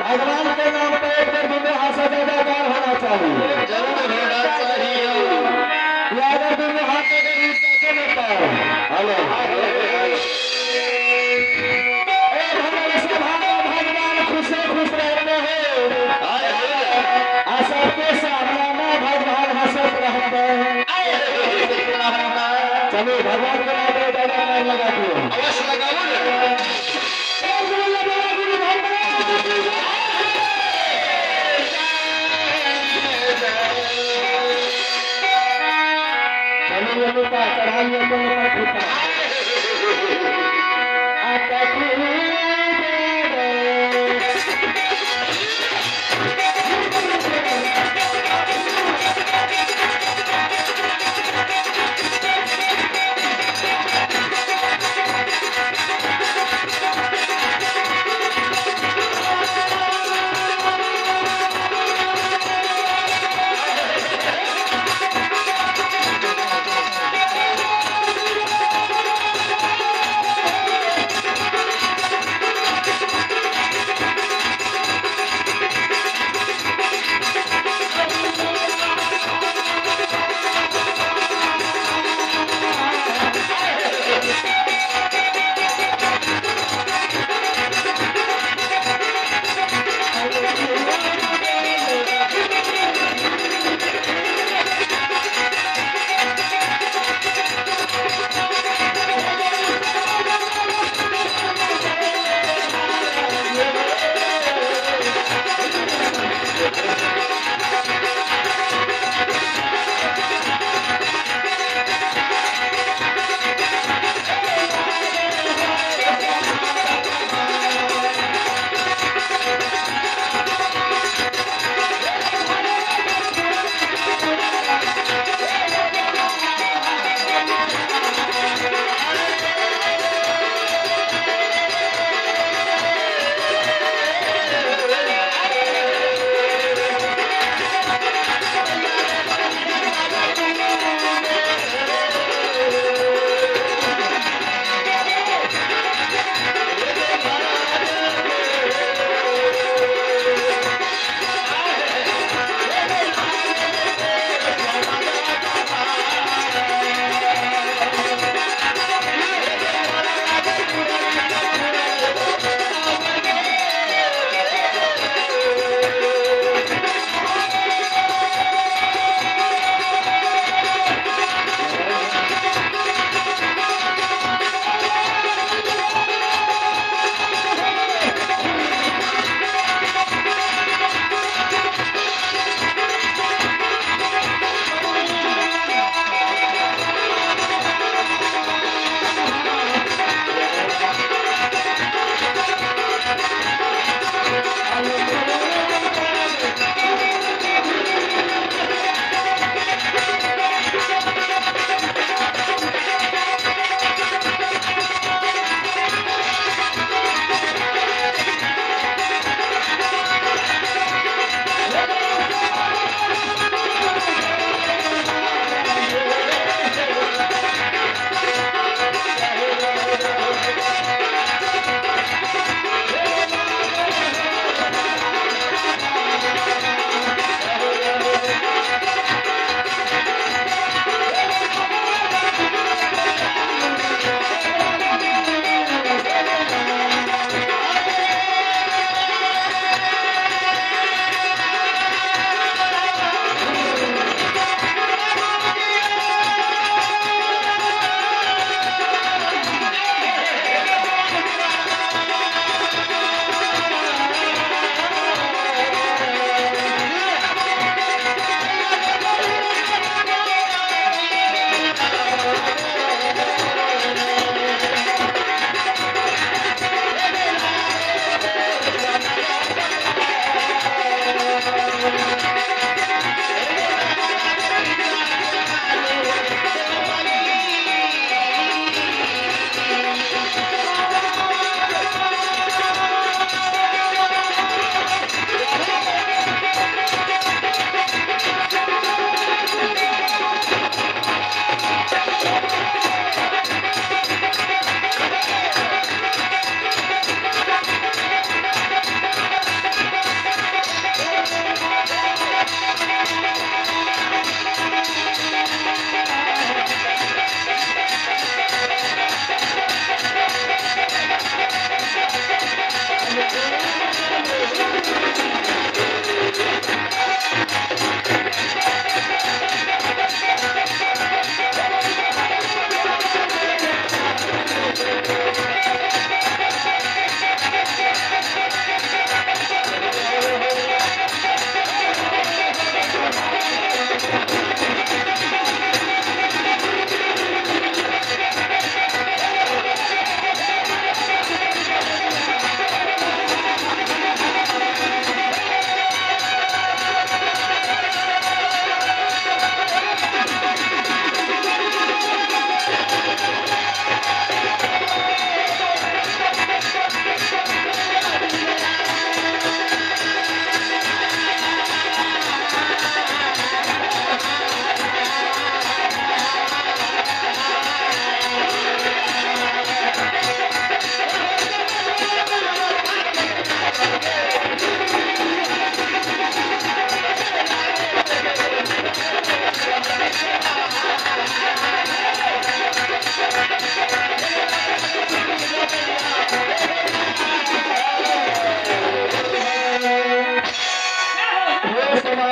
भगवान के नाम पे एक दिन में हाथ सजादार होना चाहिए, जरूर होना चाहिए। अगर दिन में हाथ कैसे लेता है? हेलो भगवान खुश रहते हैं, सबके सामने भगवान हंसत रहते हैं। चलो भगवान के नाम पे जयकार लगाते हैं, अवश्य लगाओ। चढ़ाइए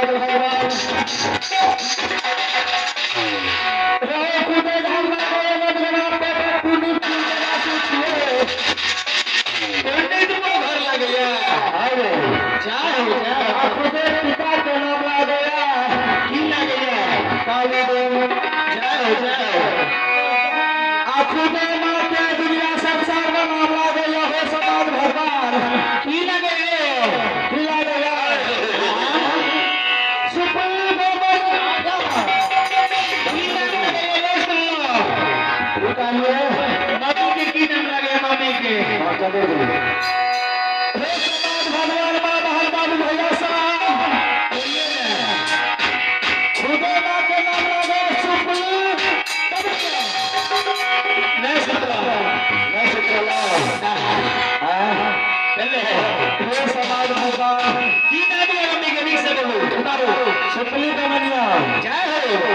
समाज भगवान रहो खुदे धर्म को मदगना पे पुनीत जना सुखिए पंडित को घर लग गया अरे चाहे खुदे पिता का नाम ला गया की लग गया काली देव जाओ खुदे माँ के दुनिया संसार में नाम ला गया हो समाज भगवान की लगे भगवान माँ बहन बाबू भैया साहब खुदे माँ के नाम लगे समाज भगवान की नाम मम्मी के बीच से बोलो उतारो सुपली कमनिया जय हो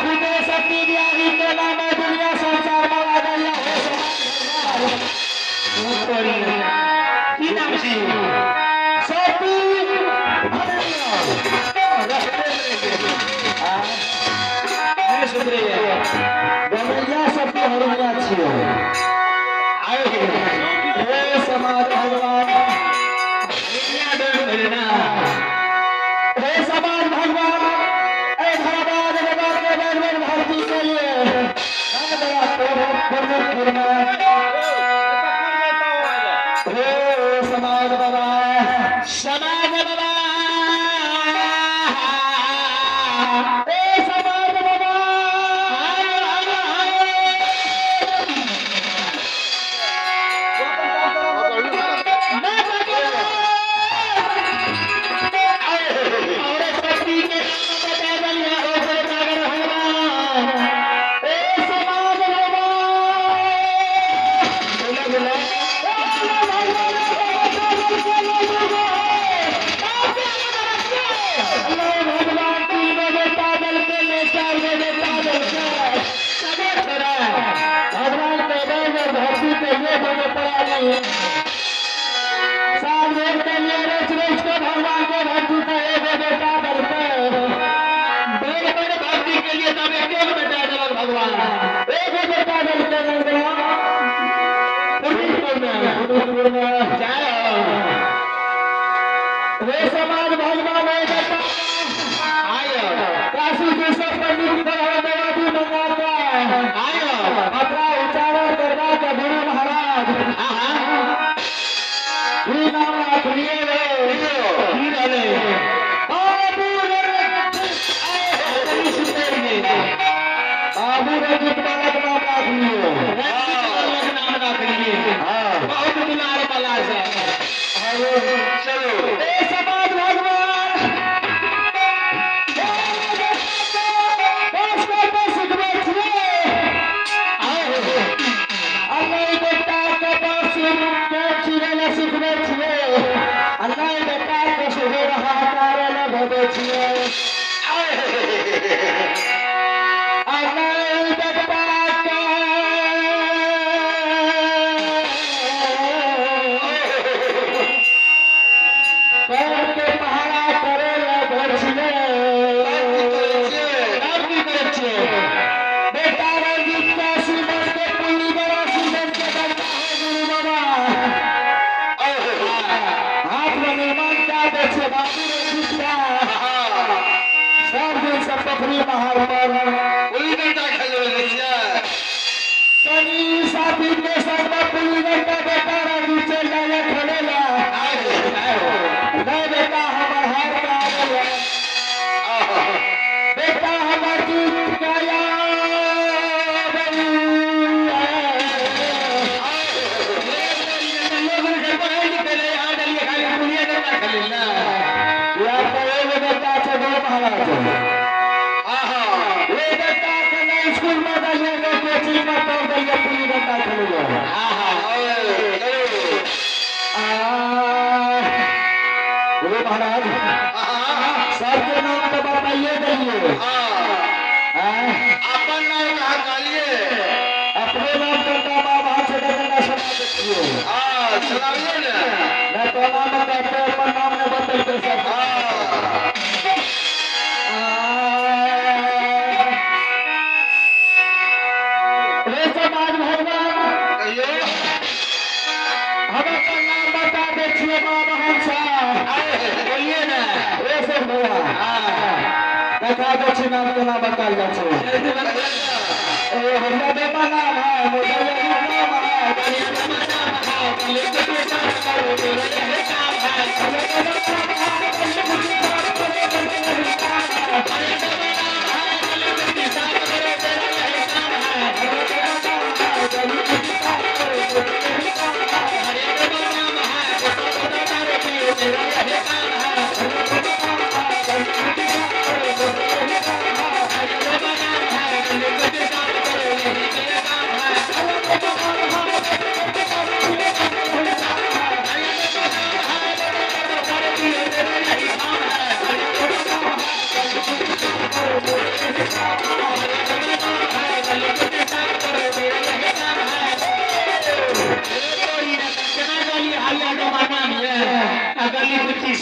खुदे सती ब्याही के नाम दुनिया संसार में आ गया हो की नाम सी सती सुधरे बमैया सती हरिया छियो आए समाज भगवान हे समाज भगवान ए धर्मराज भगवान के बैठ भक्ति के लिए हे समाज बाबा समाज बाबा वे समाज भगवान काशी दूसरे पंडित देवादी मंगाता अपना उच्चारण करना का गुरु महाराज नाम रखिए बाबू रंजित बालक नाम रखिए बहुत दुलार वाला से चलो समाज भगवान महाराज सबके नाम तो बताइए दीजिए। अपन नाम कहा कालिए अपने नाम करता बाप हाथ से करना सुना देखिए। सुनाइए ना। मैं तो नाम कहते अपन नाम ने बदल कर सब। देखा दक्षिण नाम के नाम बताल जाए छे ए हमरा देवा नाम है मोदर नाम है कलिया नाम है कलिया के नाम करो तेरे है काम है कलिया के नाम है कलिया के नाम करो तेरे है काम है कलिया के नाम है कलिया के नाम करो तेरे है काम है कलिया के नाम है कलिया के नाम करो तेरे है काम है कलिया के नाम है तेरा है काम है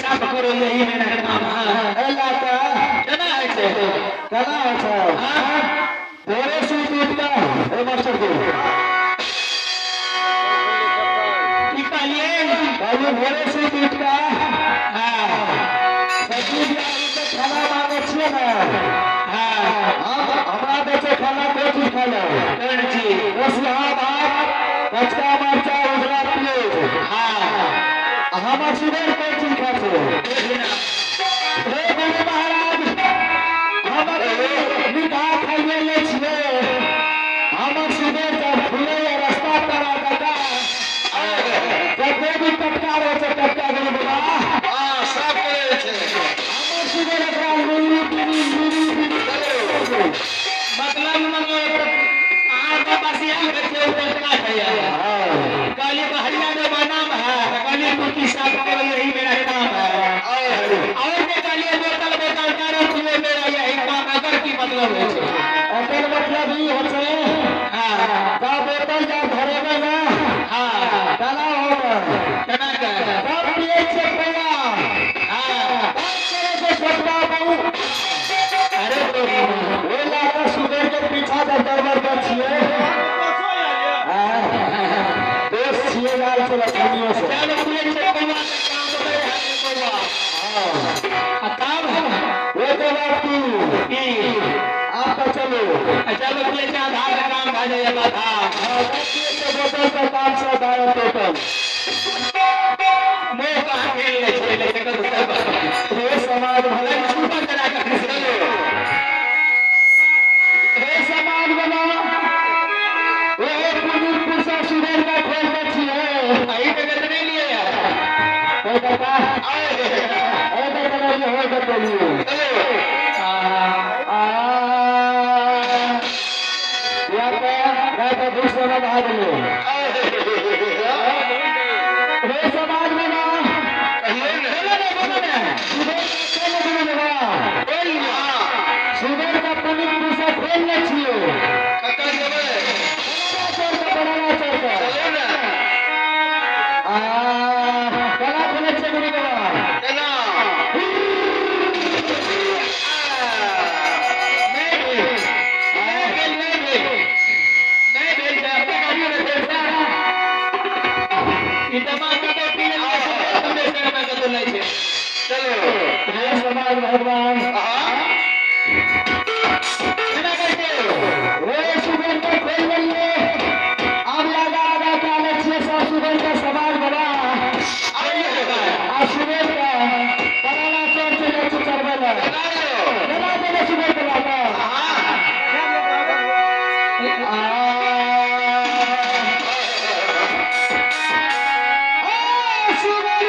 साफ करो यही मेरा काम है लाता केना है छे केना है छे हां तोरे सूट उठता ए मास्टर को ई कहलिए भोरे सूट उठता हां सब्जी बियाह के खाना मांगे छिए ना हां हमरा देखे खाना कोई चीज खा लो कौन चीज रसुआ भात कचका मरचा उजरा प्याज हां हमार सुबह कोई चीज खाते हे गुरु महाराज हमार निकाह खाइए ले छिए हमार सुबह जब खुले रास्ता पर आता जब भी टटकार हो से टटकार गुरु बाबा हां सब करे छे हमार सुबह एकरा मुरी मतलब मने आर बाबा से आल के टटका खाया काली बहरिया में नाम है काली कुर्ती साफ करो यही मेरा काम है और के काली बोतल बोतल करो पिए मेरा यही काम अगर की मतलब है अगर मतलब ही होছে हां का बोतल जा घरे में ना हां काला होगा केना का सब पिए छे भैया हां करे से छोटका बाबू अरे तो वो लाका सुबह के पीछा दरबार पर छिए ये लाल चला दुनिया से चलो पूरे चक्कर में काम करे हाथ कोवा हां तब वो तो बात की आप चलो चलो पूरे से आधार का काम आ जाएगा था हां ये बोतल का काम से दाया टोटल मैं कहां खेल ले लेकर ये समाज भले छूटा करा के चलो हे समाज बना वो पुरुष से सुधर का खोल आई पे नहीं लिए यार हो जाता आए हो जाता चलो या पे दूसरे में भाग लो हे समाज में ना सुबह का पनीर पूसा खोल ले छियो कला खोले छे गुरु बाबा केना चलो हे समाज भगवान केना करते वो सुबह को खोल लिए अब लगा आधा काले छे सब सुबह का समाज बना सुबह का बनाना चोर से ले चरबला बना देना सुबह का लाता सुबह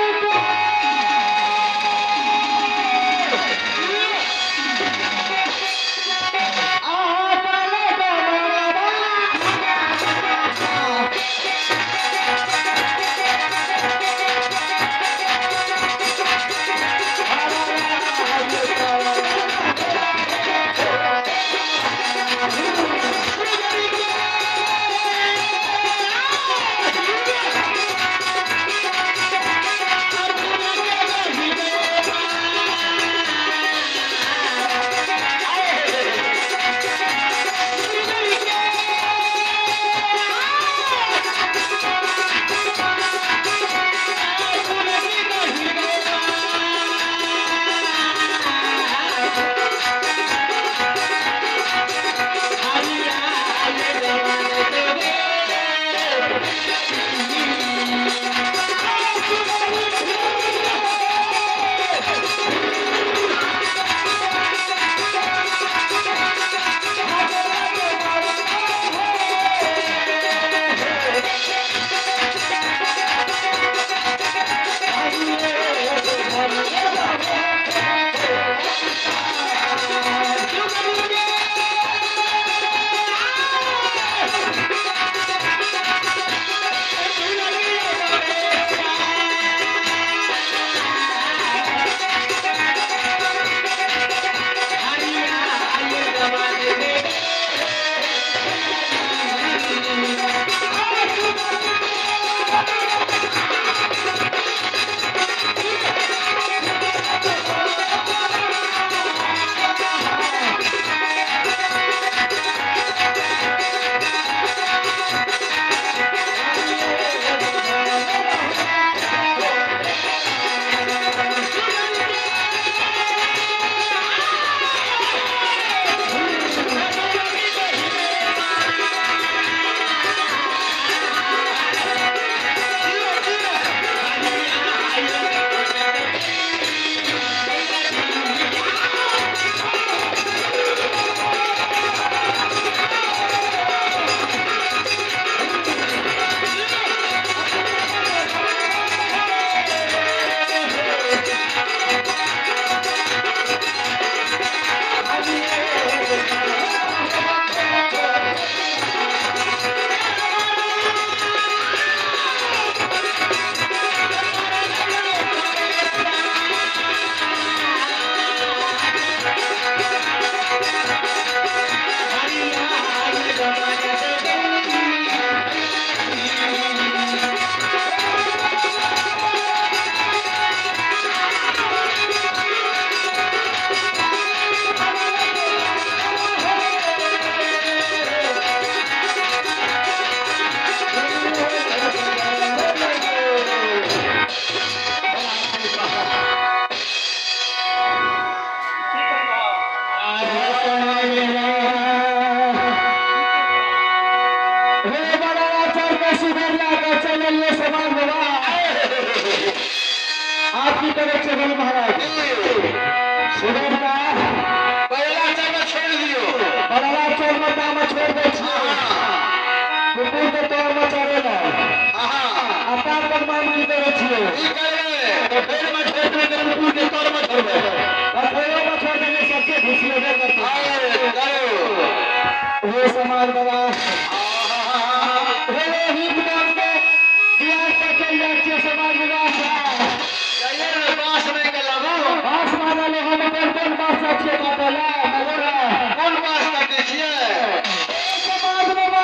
गुरु महाराज सुधर का पहला चावल छोड़ दियो बड़ा चोर में काम छोड़ दे कुकुर के तौर में चलेला आता पर मान की तरह छिए की करे तो फिर मैं छोड़ दे कुकुर के तौर में छोड़ दे और फिर में छोड़ देने सबके घुसिए करते आए करो वो समाज बाबा हे हित नाम के बिहार का चल जाए समाज बाबा चलिए पास में के लागू पास माना ले हम कौन पास अच्छे का पहला मगर कौन पास करते छिए समाज बाबा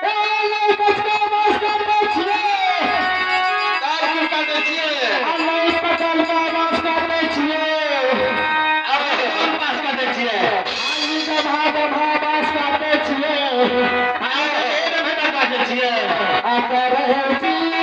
ए ले कचरा पास करते छिए कार की करते छिए अल्लाह पकड़ का पास करते छिए अब कौन पास करते छिए आदमी का भाग पास करते छिए आए ए बेटा करते छिए आता रहे छिए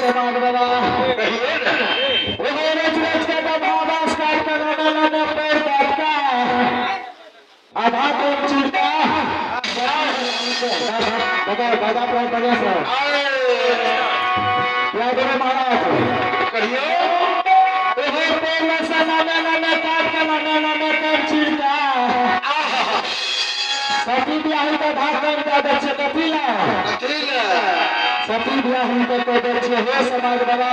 समाज बाबा कहिए ना वो रोज के बाबा स्टार्ट करने वाला पैर का आधा तो चिंता दादा पर बजा सर आए या गुरु महाराज कहिए वो पैर में सना काट के ना पैर चिंता सती ब्याही का धार कर दे कपिला अकेला सती ब्याही को तो दे हो समाज बाबा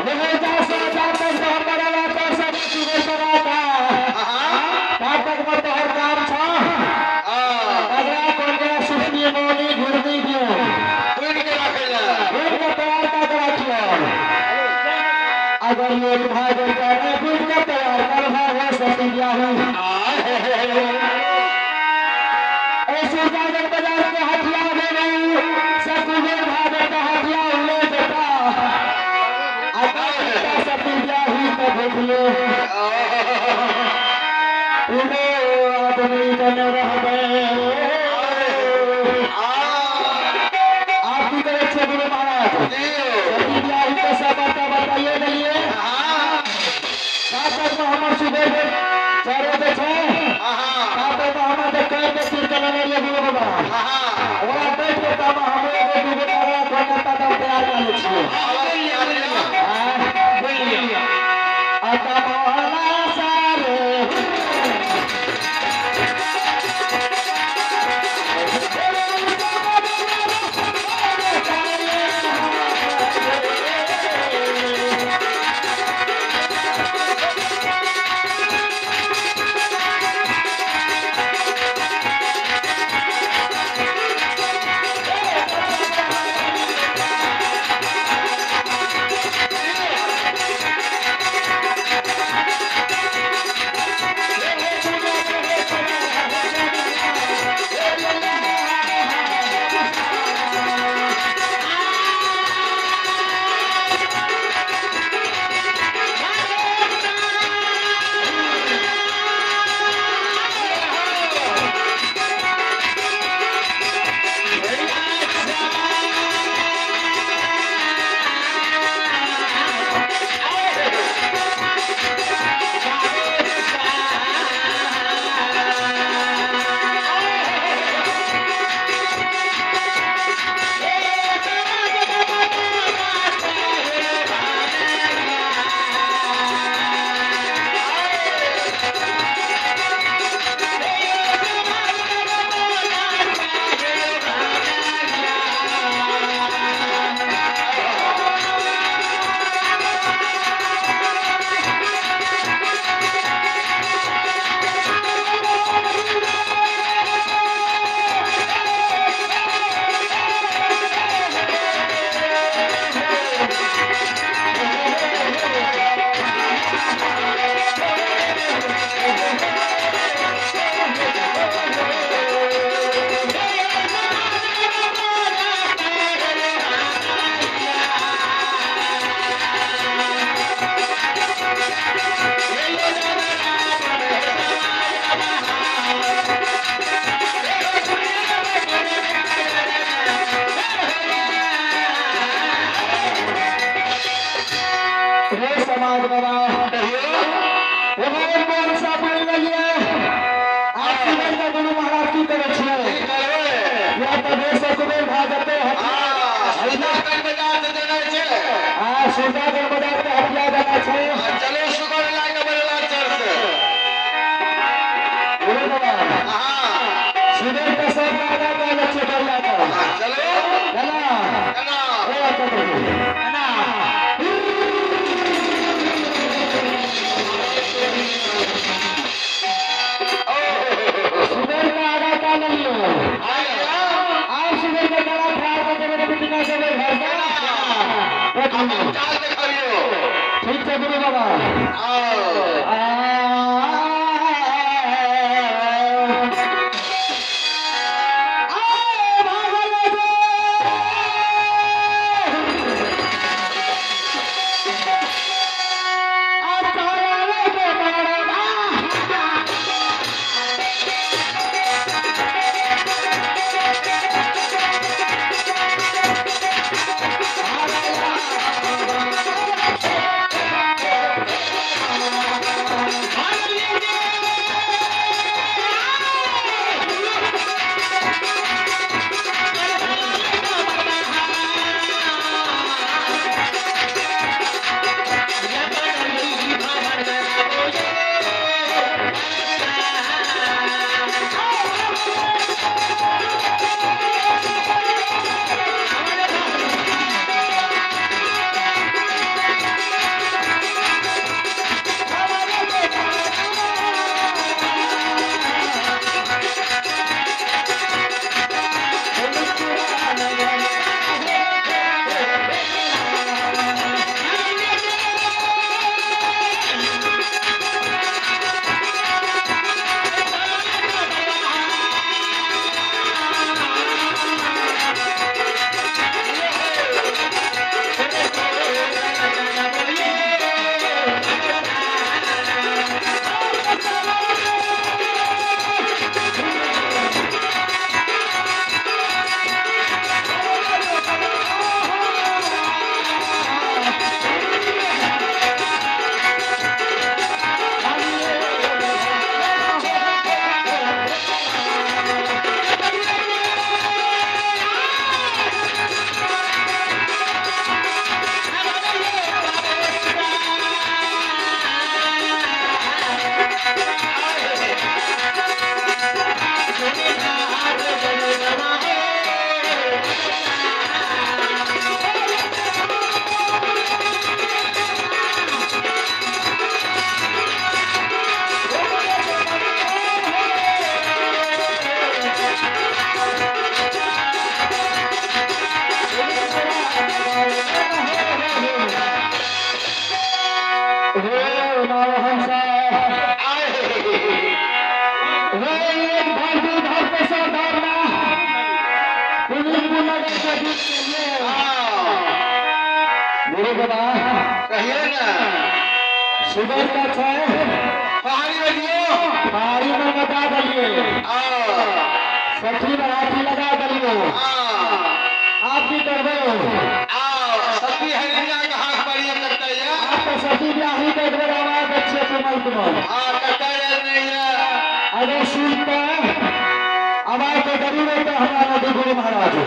वो जा तक हमारा वाता सब सुबह कराता तक मत हर काम था अगला कौन गया सुखनी मोनी घुरनी दियो गुड़ का तैयार कर रखियो अगर ये भाई बहन ने गुड़ का तैयार कर है सती ब्याही ऐसे जाकर बाजार के हथिया दे रही सतुगर भागे का हथिया ले देता आता सती ब्याही को भूलिए उनो आदमी बने रह गए आप की तरह से गुरु महाराज सती ब्याही को सब बताइए नहीं साथ में हमारे सुबह चारों पे साथ में हमारे कई के तीर चलाने लिए गुरु बाबा और बैठ के तब हमें वो दुगो करा कोलकाता का तैयार कर ले छिए आता मोहला सारे सुधा नर्मदा के हटिया जाना छे चलो सुगर लागे बड़ा चर्च बोलो बाबा हां सुधर का सब लागा का लक्ष्य कर लागा चलो चला कना ओ तो कना सुधर का आगा का लियो आया आप सुधर का गला फाड़ के मेरे पिटिना से घर का हम चाल दिखाइयो ठीक है गुरु बाबा आओ कहिए ना सुबह का छह पहाड़ी बजियो पहाड़ी में बता दिए सठी में हाथी लगा दियो आप भी कर दो सती हरिया का हाथ बढ़िया करता है आप तो सठी ब्याही देख रहे आवाज अच्छे कमल कमल करता है नहीं है अगर सुनते आवाज तो जरूर है तो हमारा गुरु महाराज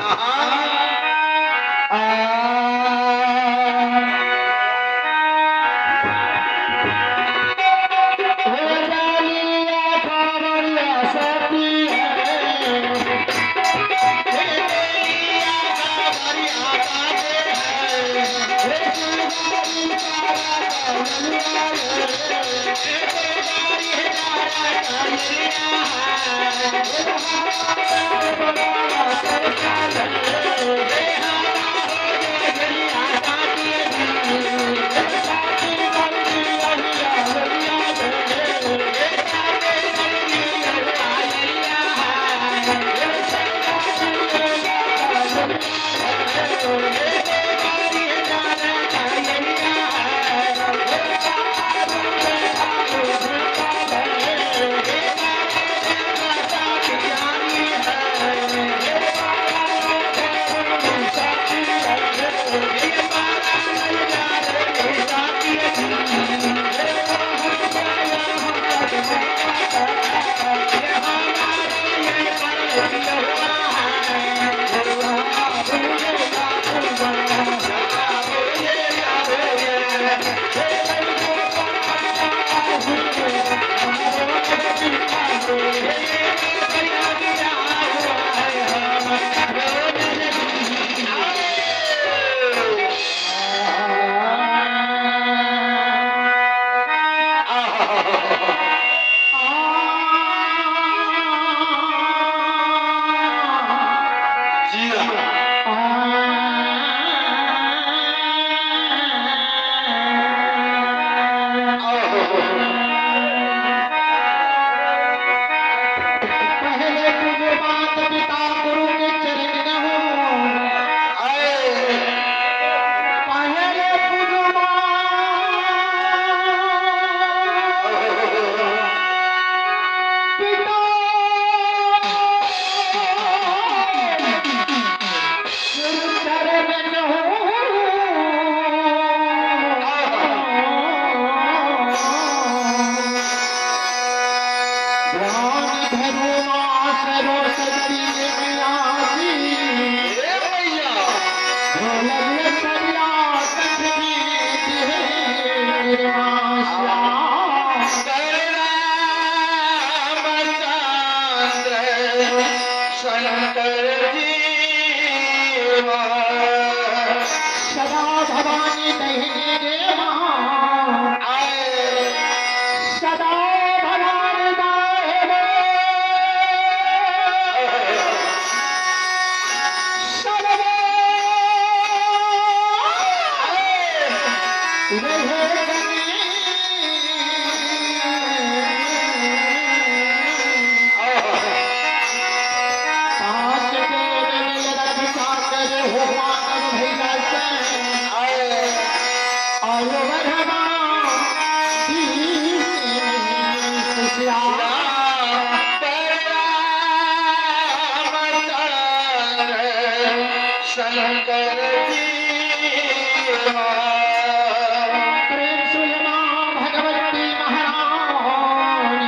प्रेम से मां भगवती महारानी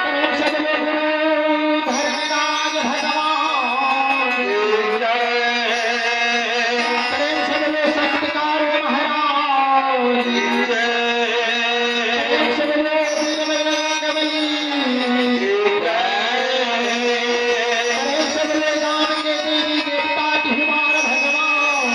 प्रेम से बोलो गुरु धर्मराज भगवान प्रेम से बोलो सत्कार महाराज प्रेम से बोलो वीरमंगली प्रेम से बोलो दान के देवी देवता तिहार भगवान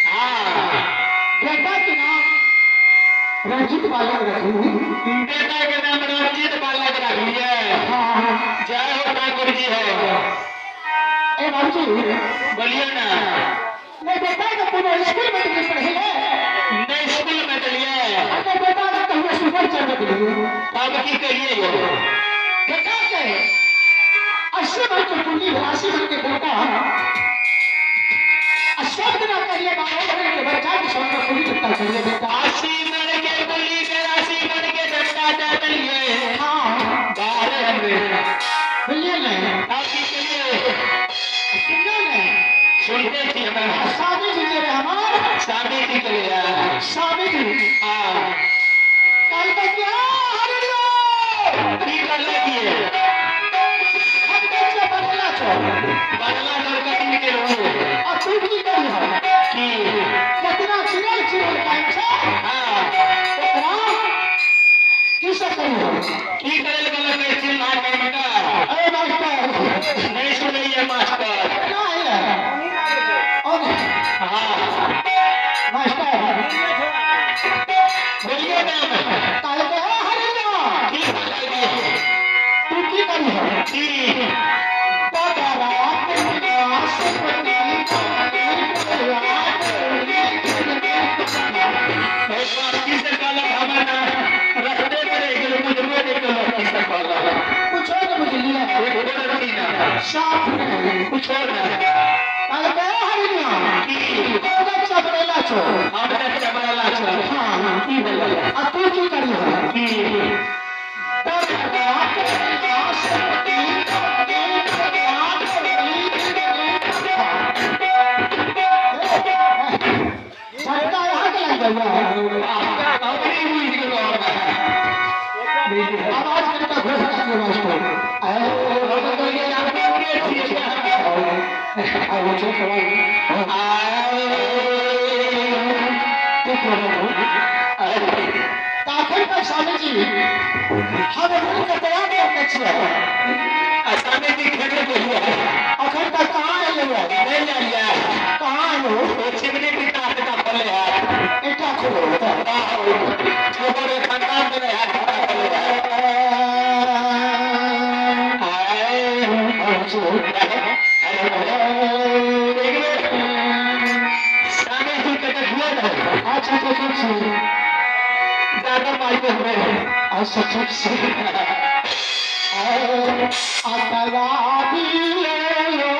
हाँ रंजीत बालक रखी। बेटा के नाम रंजीत बालक रख लिया। हाँ जय हो ठाकुर जी हो। ए बाबूजी बोलिए ना। मैं बेटा का पूरा स्कूल में नहीं पढ़े है। नहीं स्कूल में चलिए। अगर बेटा का कहीं सुपर चढ़ गई अब की करिए यो। बेटा के 80 वर्ष की पूरी 80 वर्ष के बेटा अशक्त ना करिए बाबा के बच्चा की शौक में पूरी चिंता करिए बेटा। 80 मन के बोली के 80 मन के डंडा चलिए। हाँ 12 में बोलिए ना अब की करिए। सुनिए ना सुनते थी हमें। स्वामी जी तेरे हमार शादी की करिए। स्वामी जी हाँ कल तक क्या हरियो की कर लगी हम बच्चे बदला छो बदला करके दिन के लोग और तू की करी हो की कितना चिड़ै चिड़ै टाइम से हाँ ओकरा किसे करी हो की करे वाला कैसे मार का अरे मास्टर नहीं सुनिए मास्टर। ना है और हाँ मास्टर बोलिए ना। कल के हरियो की कर लगी तू की करी हो की एक बार किसे काला हमारा रखते पड़े कि मुझे वो निकलो किसे काला कुछ और मुझे लिया एक और की ना साफ नहीं कुछ और ना कल के हरियो की तो चपड़ेला छो हमने चमड़ा ला हाँ की बोला और तू की करी हो की झटका यहाँ के लग गया अपनी हुई निकलो आवाज करता घोषणा की मास्टर हम तो ये आपने पूरे थी वो चेक आखिर पर स्वामी जी हम उनका तैयार करना चाहिए असामे की खेले बोलिए आखिर तक कहाँ है ये नहीं जानिए कहाँ है वो वो चिमनी की काट का फले है इतना खोलो छोटे खानदान में है फले सामे ही कटे हुए ना अच्छा तो ठीक से ज्यादा मायके हुए अच्छा ठीक से अतराबी ले लो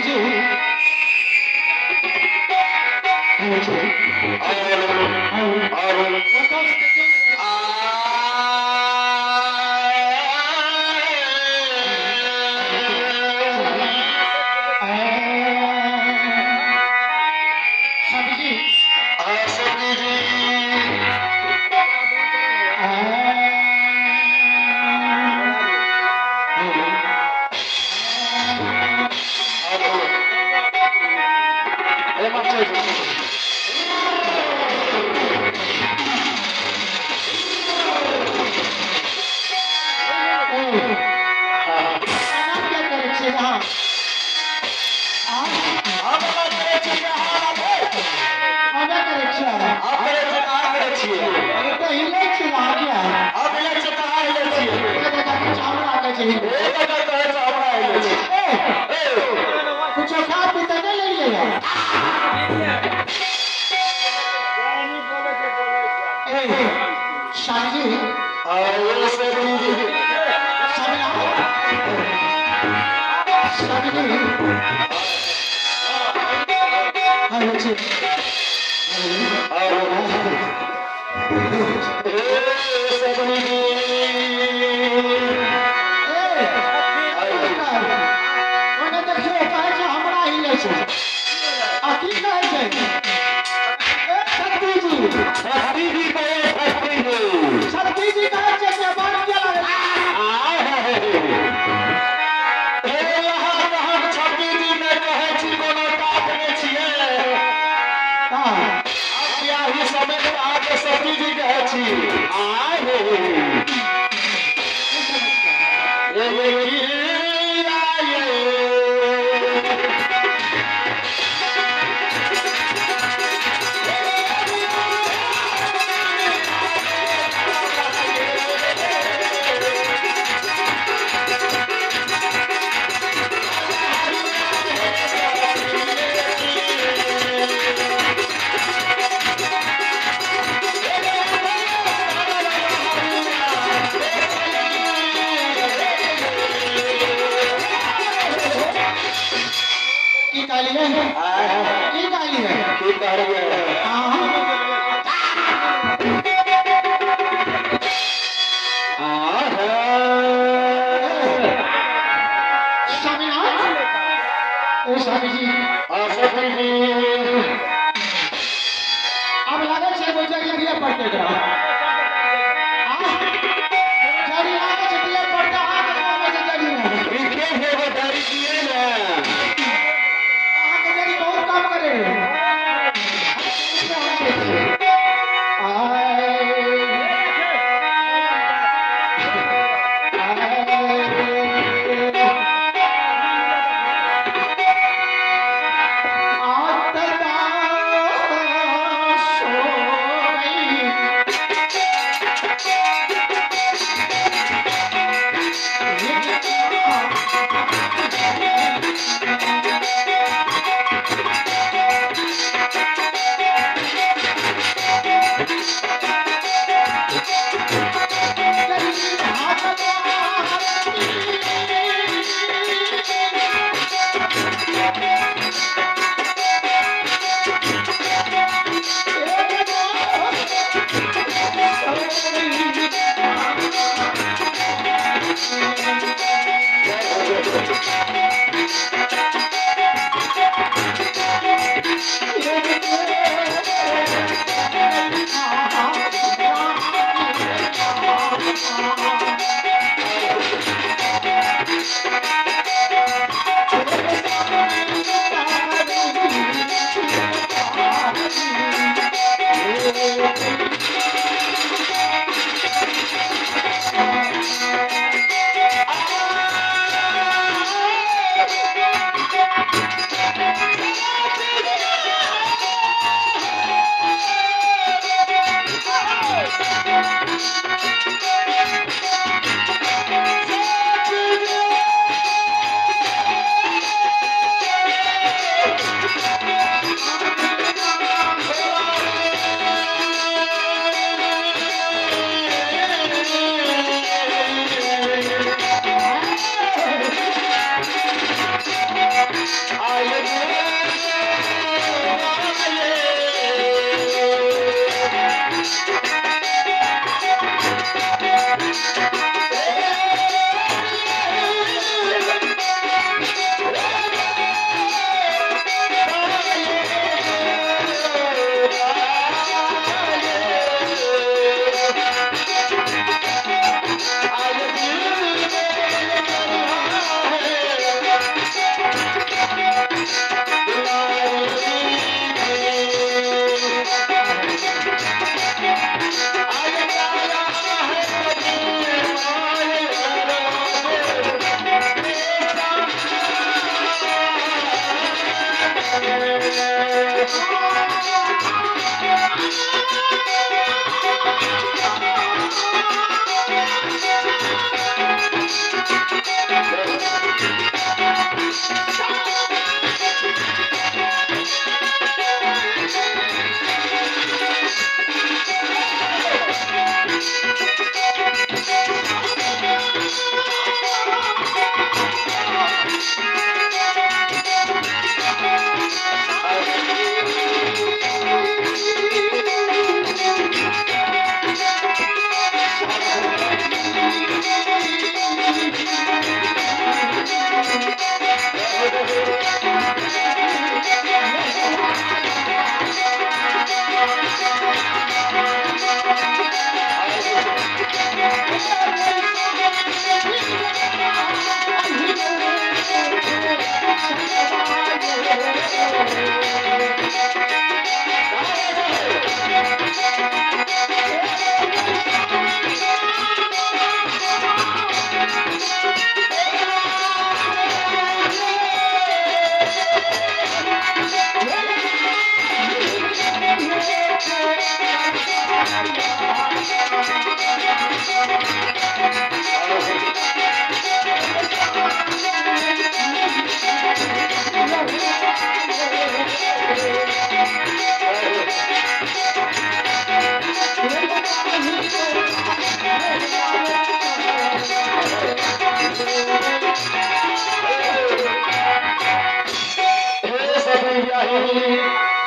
जी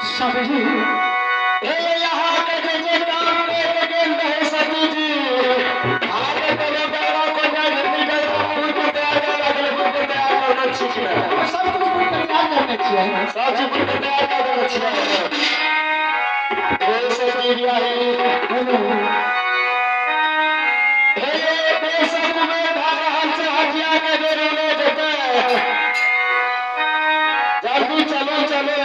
सब्जी हे यहाँ के जे काम पे गेल रहे सब्जी जी आगे चलो बड़ा को जाए जल्दी करो फूल को तैयार कर अगले फूल को तैयार करना चाहिए सब कुछ फूल को तैयार करना चाहिए सब चीज फूल को तैयार करना चाहिए हे सब्जी बियाही हे बेसब में धारा हमसे हटिया के दे रोले देते जल्दी चलो चलो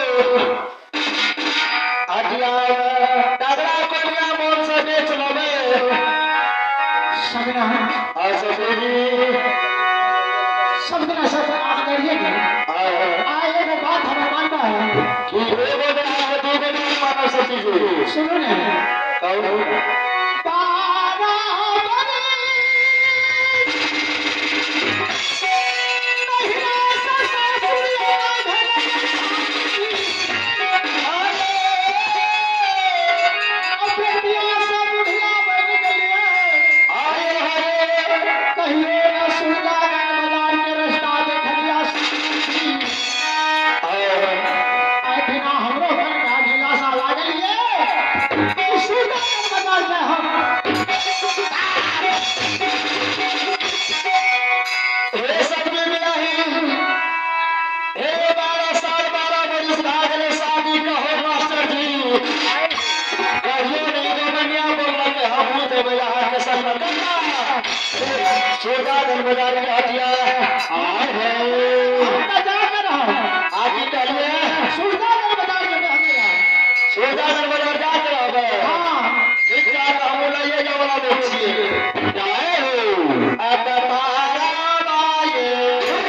हटिया दादरा कोलिया मोल से बेच लोगे सबना और सब्जी सबना सब आप करिएगा आए वो बात हमें मानना है कि वो बोले हैं दो दिन मानो सब्जी सुनो ने बाजार में हटिया आए हैं आगे चलिए सुल्तानगंज बाजार में हमें सुल्तानगंज बाजार जाते रहोगे हाँ ठीक है हम लाइए जवाना बेचिए जाए हो अब तारा बाये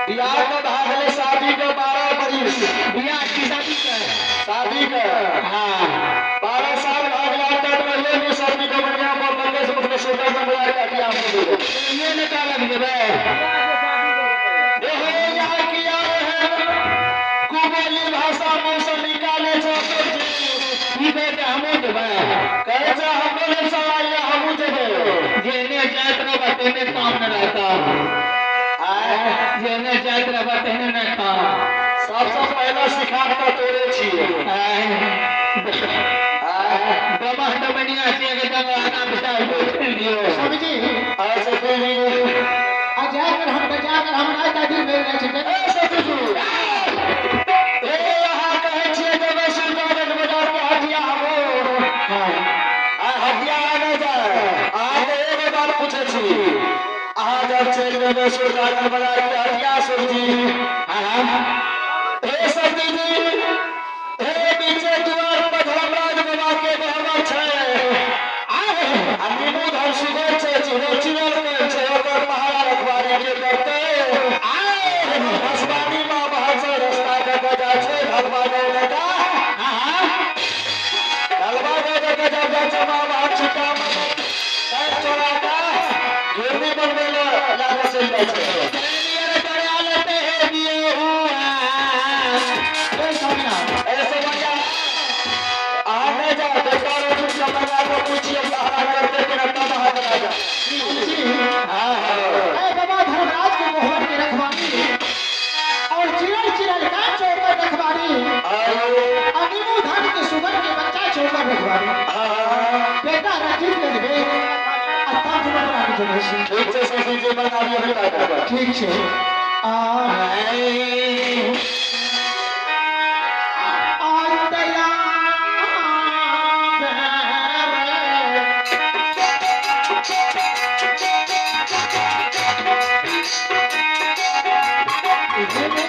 बियाह का भाग ले शादी का 12 बरिस बियाह की शादी का शादी का हाँ 12 साल भाग लाता तो ये नहीं शादी का बढ़िया बोल लगे से उसने सोचा का बुला के दिया हमको ये न का लग जेबे देखो यहाँ किया है कुबेली भाषा में से निकाले छो ई बेटे हमो जेबे कैसा हम बोले सवाल हम जबे जेने जात रहा तेने काम न रहता जेने जात रहा तेने न काम सबसे पहला सिखाता तोरे छिए बाबा डबनिया से के जब आना बिता लियो समझी ऐसे फिर जाकर हम राय दादी में रह चुके ऐसे फिर ए यहाँ कहे छिए जब सुल्तान बाजार के हटिया हो आ हटिया आने जाए आज एक बात पूछे छी आज जब चल गए सुल्तान बाजार के हटिया सब्जी हे सब्जी जी हे पीछे द्वार पर धर्मराज बाबा के बहवा छै आ नीमू धर सुगर छै चिरो चिरल में छै ओकर पहाड़ा रखवारी के करते हसबानी मां बाहर से रास्ता के बजा छै ढलवा गए का ढलवा गए का जब जा मां बाहर छिटा पैर चोरा का गिरनी बनवे लागे चल जाए छै ऐसे बजा आने जा बेकार तुम समझा को पूछिए सहारा करते कि रत्ता बाहर चला जा बाबा धर्मराज के मोहर की रखवाली और चिरल चिरल का चौकर रखवाली अनिमो धन के सुगर के बच्चा चौकर रखवाली बेटा रखित ले देबे अत्ता तुम रानी जनेसी ठीक से सभी जी बना दिए बेटा ठीक छे Thank you.